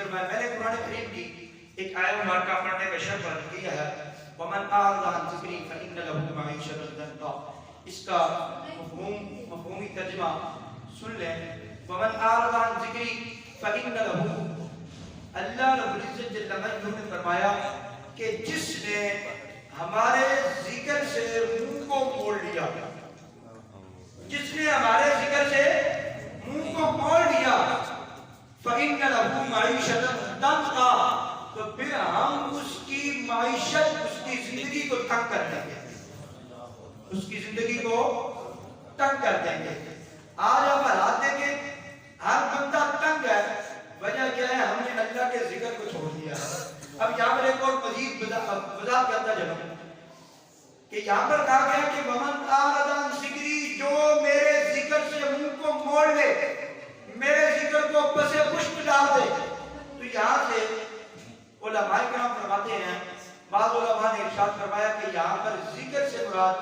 فرمایا میں نے قرآن کریم کی ایک آیت مبارکہ پڑھنے کا شرط فرض کیا ہے وَمَنْ أَعْرَضَ عَنْ ذِكْرِي فَإِنَّ لَهُ مَعِيشَةً ضَنكًا. اس کا مفہومی ترجمہ سن لیں. وَمَنْ أَعْرَضَ عَنْ ذِكْرِي فَإِنَّ لَهُ، اللہ رب العزت جل جلالہ نے فرمایا کہ جس نے ہمارے ذکر سے منہ کو موڑ لیا، جس نے ہمارے ذکر سے منہ کو موڑ لیا فَإِنَّ لَهُ مَعِيشَةً ضَنكًا، تو پھر ہم اس کی معیشت، اس کی زندگی کو تنگ کر دیں گے، اس کی زندگی کو تنگ کر دیں گے. آج آپ حالات دیکھیں، ہر بندہ تنگ ہے. وجہ کیا ہے؟ ہم نے اللہ کے ذکر کو چھوڑ دیا. اب یہاں پر ایک اور مزید وضاحت کرتا چلوں کہ یہاں پر کہا گیا کہ وَمَنْ أَعْرَضَ عَنْ ذِكْرِي، جو میرے ذکر سے منہ کو موڑ لے، میرے ذکر کو پس پشت ڈال دے. تو یہاں سے علماء کرام فرماتے ہیں، بعض علماء نے ارشاد فرمایا کہ یہاں پر ذکر سے مراد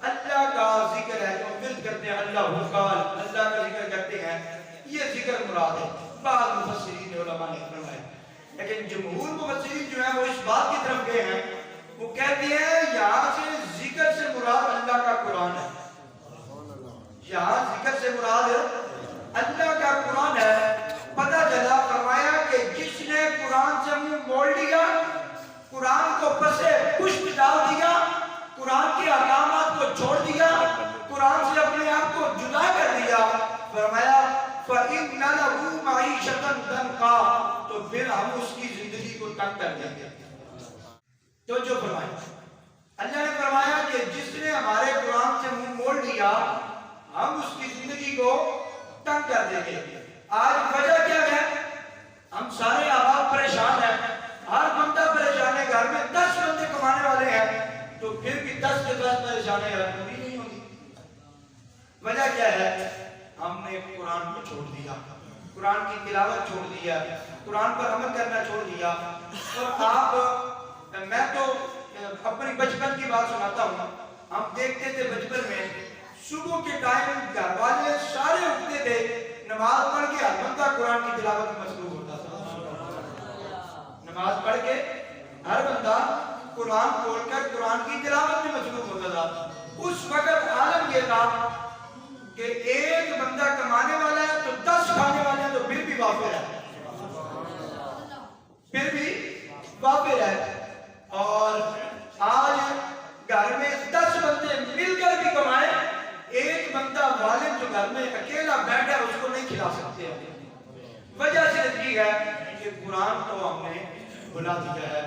اللہ کا ذکر ہے، جو ورد کرتے ہیں اللہ قال، اللہ کا ذکر کرتے ہیں، یہ ذکر مراد ہے. بعض مفسرین علماء نے فرمایا، لیکن جمہور مفسرین جو ہیں وہ اس بات کی طرف گئے ہیں، وہ کہتے ہیں یہاں سے ذکر سے مراد اللہ کا قرآن ہے. یہاں ذکر سے مراد اللہ کا قرآن ہے. پتہ چلا فرمایا کہ جس نے قرآن سے منہ موڑ لیا، قرآن کو پسے پشت ڈال دیا، قرآن کے احکامات کو چھوڑ دیا، قرآن سے اپنے آپ کو جدا کر دیا، فرمایا فَإِنَّ لَهُ مَعِيشَةً ضَنكًا، تو پھر ہم اس کی زندگی کو تنگ کر دیں گے. تو جو فرمایا اللہ نے فرمایا کہ جس نے ہمارے قرآن سے منہ موڑ لیا، ہم اس کی زندگی کو تنگ کر دیں گے. آج وجہ کیا ہے؟ ہم سارے احباب پریشان ہیں، ہر بندہ پریشان ہے. گھر میں 10 بندے کمانے والے ہیں تو پھر بھی 10 کے 10 پریشان ہیں، پوری نہیں ہوتی. وجہ کیا ہے؟ ہم نے قرآن کو چھوڑ دیا، قرآن کی تلاوت چھوڑ دیا، قرآن پر عمل کرنا چھوڑ دیا. اور آپ، میں تو اپنی بچپن کی بات سناتا ہوں. ہم دیکھتے تھے بچپن میں صبح کے ٹائم گھر والے سارے اٹھتے تھے، نماز پڑھ کے ہر بندہ قرآن کی تلاوت میں مصروف ہوتا تھا. نماز پڑھ کے ہر بندہ قرآن کھول کر قرآن کی تلاوت میں مصروف ہوتا تھا. اس وقت عالم یہ تھا کہ ایک بندہ کمانے والا ہے تو 10 کھانے والے ہیں، تو پھر بھی وافر ہے، پھر بھی وافر ہے. اور آج گھر میں 10 بندے مل کر بھی کمائیں، ایک بندہ غالب جو گھر میں اکیلا بیٹھا ہے اس کو نہیں کھلا سکتے. وجہ صرف یہ ہے کہ قرآن کو ہم نے بھلا دیا ہے.